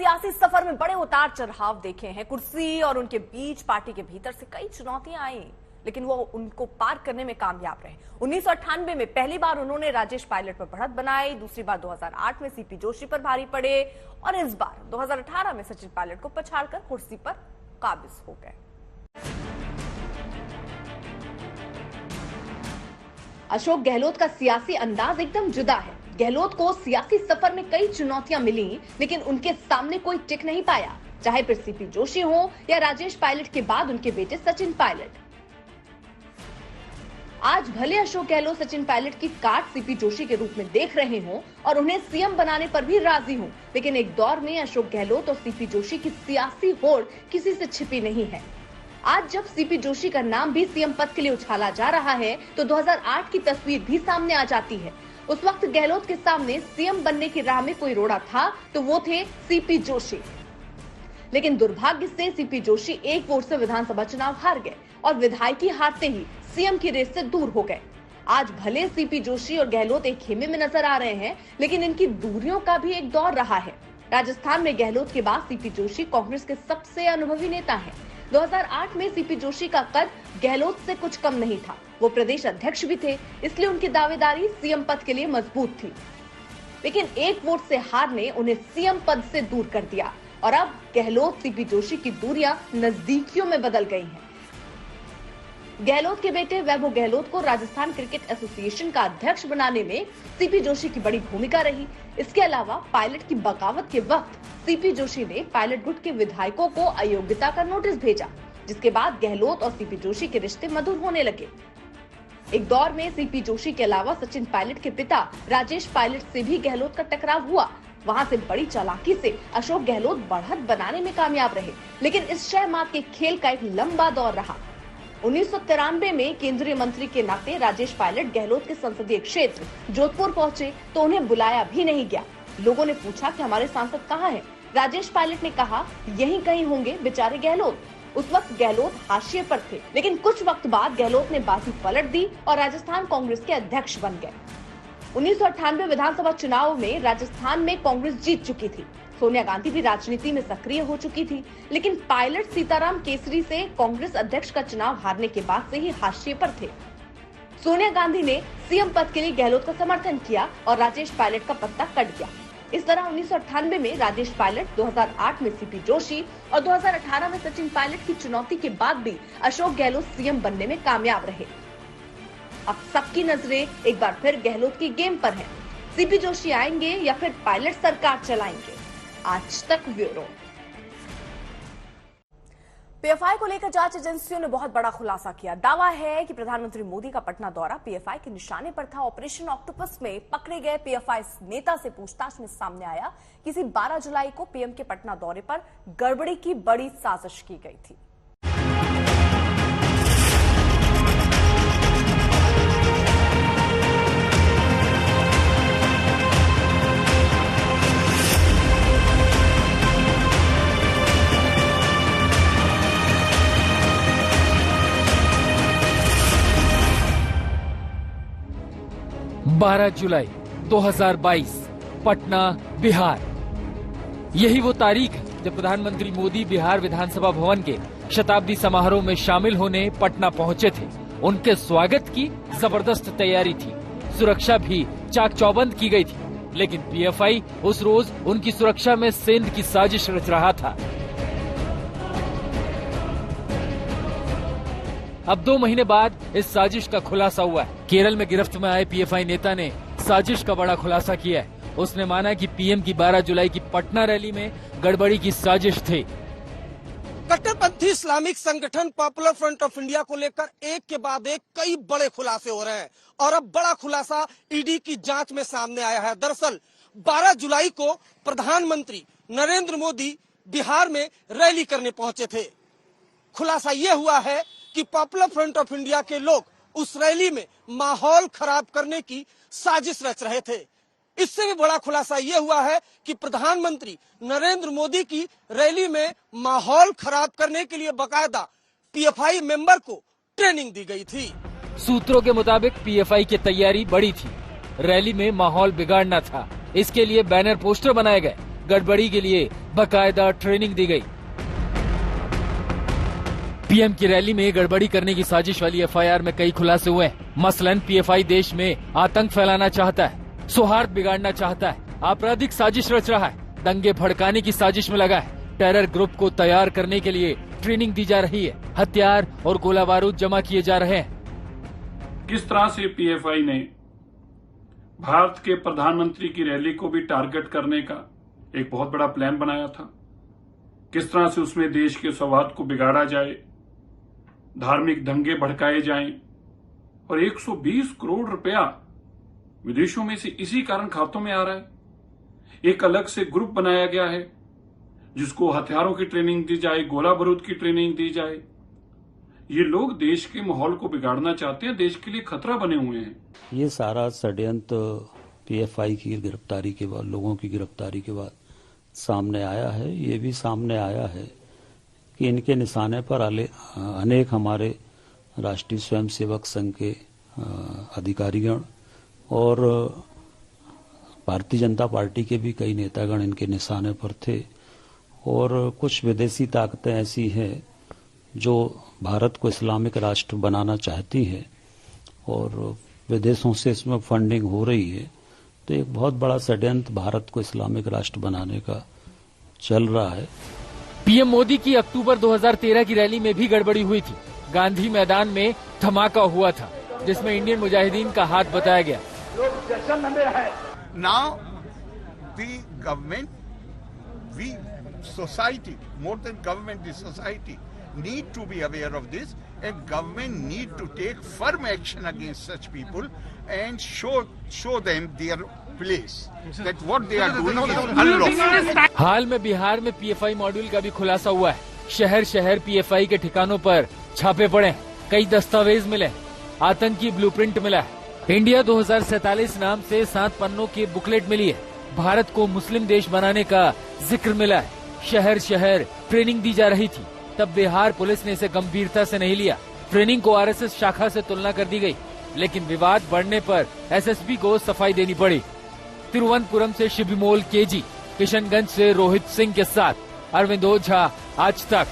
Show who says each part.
Speaker 1: सियासी सफर में बड़े उतार चढ़ाव देखे हैं। कुर्सी और उनके बीच पार्टी के भीतर से कई चुनौतियां आई, लेकिन वो उनको पार करने में कामयाब रहे। 1998 में पहली बार उन्होंने राजेश पायलट पर बढ़त बनाई, दूसरी बार 2008 में सीपी जोशी पर भारी पड़े और इस बार 2018 में सचिन पायलट को पछाड़कर कुर्सी पर काबिज हो गए। अशोक गहलोत का सियासी अंदाज एकदम जुदा है। गहलोत को सियासी सफर में कई चुनौतियां मिली, लेकिन उनके सामने कोई टिक नहीं पाया, चाहे फिर सीपी जोशी हो या राजेश पायलट के बाद उनके बेटे सचिन पायलट। आज भले अशोक गहलोत सचिन पायलट की काट सीपी जोशी के रूप में देख रहे हों और उन्हें सीएम बनाने पर भी राजी हों, लेकिन एक दौर में अशोक गहलोत और सीपी जोशी की सियासी होड़ किसी से छिपी नहीं है। आज जब सीपी जोशी का नाम भी सीएम पद के लिए उछाला जा रहा है, तो 2008 की तस्वीर भी सामने आ जाती है। उस वक्त गहलोत के सामने सीएम बनने की राह में कोई रोड़ा था तो वो थे सीपी जोशी, लेकिन दुर्भाग्य से सीपी जोशी एक वोट से विधानसभा चुनाव हार गए और विधायकी हारते ही सीएम की रेस से दूर हो गए। आज भले सीपी जोशी और गहलोत एक खेमे में नजर आ रहे हैं, लेकिन इनकी दूरियों का भी एक दौर रहा है। राजस्थान में गहलोत के बाद सीपी जोशी कांग्रेस के सबसे अनुभवी नेता हैं। 2008 में सीपी जोशी का कद गहलोत से कुछ कम नहीं था। वो प्रदेश अध्यक्ष भी थे, इसलिए उनकी दावेदारी सीएम पद के लिए मजबूत थी, लेकिन एक वोट से हार ने उन्हें सीएम पद से दूर कर दिया और अब गहलोत सीपी जोशी की दूरियां नजदीकियों में बदल गई हैं। गहलोत के बेटे वैभव गहलोत को राजस्थान क्रिकेट एसोसिएशन का अध्यक्ष बनाने में सीपी जोशी की बड़ी भूमिका रही। इसके अलावा पायलट की बगावत के वक्त सीपी जोशी ने पायलट गुट के विधायकों को अयोग्यता का नोटिस भेजा, जिसके बाद गहलोत और सीपी जोशी के रिश्ते मधुर होने लगे। एक दौर में सीपी जोशी के अलावा सचिन पायलट के पिता राजेश पायलट से भी गहलोत का टकराव हुआ। वहां से बड़ी चालाकी से अशोक गहलोत बढ़त बनाने में कामयाब रहे, लेकिन इस शह मात के खेल का एक लंबा दौर रहा। 1993 में केंद्रीय मंत्री के नाते राजेश पायलट गहलोत के संसदीय क्षेत्र जोधपुर पहुंचे तो उन्हें बुलाया भी नहीं गया। लोगों ने पूछा कि हमारे सांसद कहाँ हैं? राजेश पायलट ने कहा, यहीं कहीं होंगे बेचारे गहलोत। उस वक्त गहलोत हाशिए पर थे, लेकिन कुछ वक्त बाद गहलोत ने बाजी पलट दी और राजस्थान कांग्रेस के अध्यक्ष बन गए। 1998 विधानसभा चुनाव में राजस्थान में कांग्रेस जीत चुकी थी। सोनिया गांधी भी राजनीति में सक्रिय हो चुकी थी, लेकिन पायलट सीताराम केसरी से कांग्रेस अध्यक्ष का चुनाव हारने के बाद से ही हाशिए पर थे। सोनिया गांधी ने सीएम पद के लिए गहलोत का समर्थन किया और राजेश पायलट का पत्ता कट गया। इस तरह 1998 में राजेश पायलट, 2008 में सीपी जोशी और 2018 में सचिन पायलट की चुनौती के बाद भी अशोक गहलोत सीएम बनने में कामयाब रहे। अब सबकी नजरें एक बार फिर गहलोत की गेम पर हैं। सीपी जोशी आएंगे या फिर पायलट सरकार चलाएंगे? आज तक ब्यूरो। पीएफआई को लेकर जांच एजेंसियों ने बहुत बड़ा खुलासा किया। दावा है कि प्रधानमंत्री मोदी का पटना दौरा पीएफआई के निशाने पर था। ऑपरेशन ऑक्टोपस में पकड़े गए पीएफआई नेता से पूछताछ में सामने आया, किसी 12 जुलाई को पीएम के पटना दौरे पर गड़बड़ी की बड़ी साजिश की गई थी।
Speaker 2: बारह जुलाई 2022 पटना, बिहार। यही वो तारीख है जब प्रधानमंत्री मोदी बिहार विधानसभा भवन के शताब्दी समारोह में शामिल होने पटना पहुंचे थे। उनके स्वागत की जबरदस्त तैयारी थी, सुरक्षा भी चाक चौबंद की गई थी, लेकिन पीएफआई उस रोज उनकी सुरक्षा में सेंध की साजिश रच रहा था। अब 2 महीने बाद इस साजिश का खुलासा हुआ है। केरल में गिरफ्त में आए पीएफआई नेता ने साजिश का बड़ा खुलासा किया है। उसने माना कि पीएम की 12 जुलाई की पटना रैली में गड़बड़ी की साजिश थी।
Speaker 3: कट्टरपंथी इस्लामिक संगठन पॉपुलर फ्रंट ऑफ इंडिया को लेकर एक के बाद एक कई बड़े खुलासे हो रहे हैं और अब बड़ा खुलासा ईडी की जांच में सामने आया है। दरअसल 12 जुलाई को प्रधानमंत्री नरेंद्र मोदी बिहार में रैली करने पहुंचे थे। खुलासा ये हुआ है कि पॉपुलर फ्रंट ऑफ इंडिया के लोग उस रैली में माहौल खराब करने की साजिश रच रहे थे। इससे भी बड़ा खुलासा यह हुआ है कि प्रधानमंत्री नरेंद्र मोदी की रैली में माहौल खराब करने के लिए बकायदा पीएफआई मेंबर को ट्रेनिंग दी गई थी।
Speaker 2: सूत्रों के मुताबिक पीएफआई की तैयारी बड़ी थी। रैली में माहौल बिगाड़ना था, इसके लिए बैनर पोस्टर बनाए गए, गड़बड़ी के लिए बाकायदा ट्रेनिंग दी गई। पीएम की रैली में गड़बड़ी करने की साजिश वाली एफआईआर में कई खुलासे हुए हैं। मसलन पीएफआई देश में आतंक फैलाना चाहता है, सौहार्द बिगाड़ना चाहता है, आपराधिक साजिश रच रहा है, दंगे भड़काने की साजिश में लगा है, टेरर ग्रुप को तैयार करने के लिए ट्रेनिंग दी जा रही है, हथियार और गोला बारूद जमा किए जा रहे हैं।
Speaker 4: किस तरह से पीएफआई ने भारत के प्रधानमंत्री की रैली को भी टारगेट करने का एक बहुत बड़ा प्लान बनाया था, किस तरह से उसमें देश के सौहार्द को बिगाड़ा जाए, धार्मिक दंगे भड़काए जाएं और 120 करोड़ रुपया विदेशों में से इसी कारण खातों में आ रहा है। एक अलग से ग्रुप बनाया गया है जिसको हथियारों की ट्रेनिंग दी जाए, गोला बारूद की ट्रेनिंग दी जाए। ये लोग देश के माहौल को बिगाड़ना चाहते हैं, देश के लिए खतरा बने हुए हैं।
Speaker 5: ये सारा षड्यंत्र पीएफआई की गिरफ्तारी के बाद, लोगों की गिरफ्तारी के बाद सामने आया है। ये भी सामने आया है कि इनके निशाने पर अनेक हमारे राष्ट्रीय स्वयंसेवक संघ के अधिकारीगण और भारतीय जनता पार्टी के भी कई नेतागण इनके निशाने पर थे और कुछ विदेशी ताकतें ऐसी हैं जो भारत को इस्लामिक राष्ट्र बनाना चाहती है और विदेशों से इसमें फंडिंग हो रही है। तो एक बहुत बड़ा षड्यंत्र भारत को इस्लामिक राष्ट्र बनाने का चल रहा है।
Speaker 2: पीएम मोदी की अक्टूबर 2013 की रैली में भी गड़बड़ी हुई थी। गांधी मैदान में धमाका हुआ था जिसमें इंडियन मुजाहिदीन का हाथ बताया गया।
Speaker 6: Now the government, we society, more than government, the society need to be aware of this, and government need to take firm action against such people and show them their place, that what they are doing is unlawful.
Speaker 2: हाल में बिहार में PFI module का भी खुलासा हुआ है। शहर शहर PFI के ठिकानों पर छापे पड़े, कई दस्तावेज मिले, आतंकी ब्लूप्रिंट मिला है। इंडिया 2047 नाम से 7 पन्नों की बुकलेट मिली है। भारत को मुस्लिम देश बनाने का जिक्र मिला है। शहर शहर ट्रेनिंग दी जा रही थी, तब बिहार पुलिस ने इसे गंभीरता से नहीं लिया। ट्रेनिंग को आरएसएस शाखा से तुलना कर दी गई, लेकिन विवाद बढ़ने पर एसएसपी को सफाई देनी पड़ी। तिरुवनंतपुरम से शिबिमोल केजी, किशनगंज से रोहित सिंह के साथ अरविंद ओझा, आज तक।